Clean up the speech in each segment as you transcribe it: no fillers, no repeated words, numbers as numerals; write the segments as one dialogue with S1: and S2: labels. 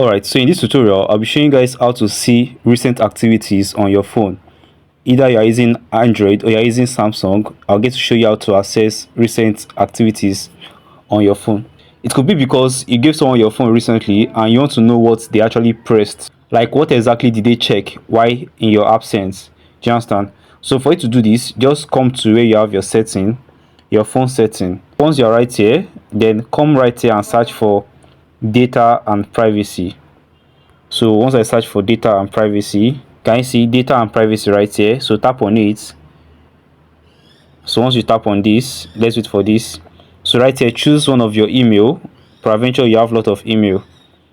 S1: Alright, so in this tutorial, I'll be showing you guys how to see recent activities on your phone. Either you're using Android or you're using Samsung, I'll get to show you how to access recent activities on your phone. It could be because you gave someone your phone recently and you want to know what they actually pressed. Like what exactly did they check while in your absence? Do you understand? So for you to do this, just come to where you have your setting, your phone setting. Once you're right here, then come right here and search for data and privacy. So once I search for data and privacy, can you see data and privacy right here? So tap on it. So once you tap on this, let's wait for this. So right here, choose one of your email. Peradventure you have a lot of email.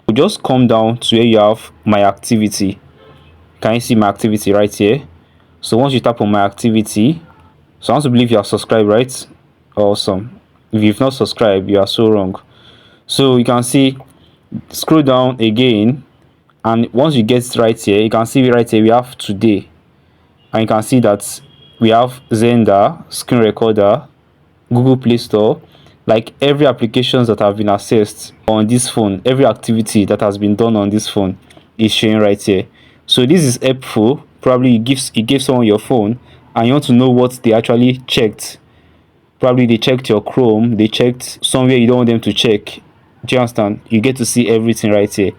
S1: You just come down to where you have my activity. Can you see my activity right here? So once you tap on my activity, so I want to believe you are subscribed, right? Awesome. If you've not subscribed, you are so wrong. So you can see, scroll down again, and once you get right here, you can see right here we have today, and you can see that we have Xender, screen recorder, Google Play Store. Like every applications that have been accessed on this phone, every activity that has been done on this phone is showing right here. So this is helpful. Probably it gives someone your phone and you want to know what they actually checked. Probably they checked your Chrome, they checked somewhere you don't want them to check. Do you understand? You get to see everything right here,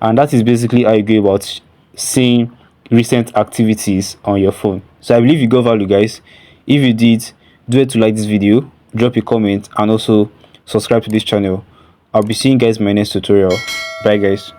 S1: and that is basically how you go about seeing recent activities on your phone. So I believe you got value, guys. If you did, do it to like this video, drop a comment, and also subscribe to this channel. I'll be seeing you guys in my next tutorial. Bye guys.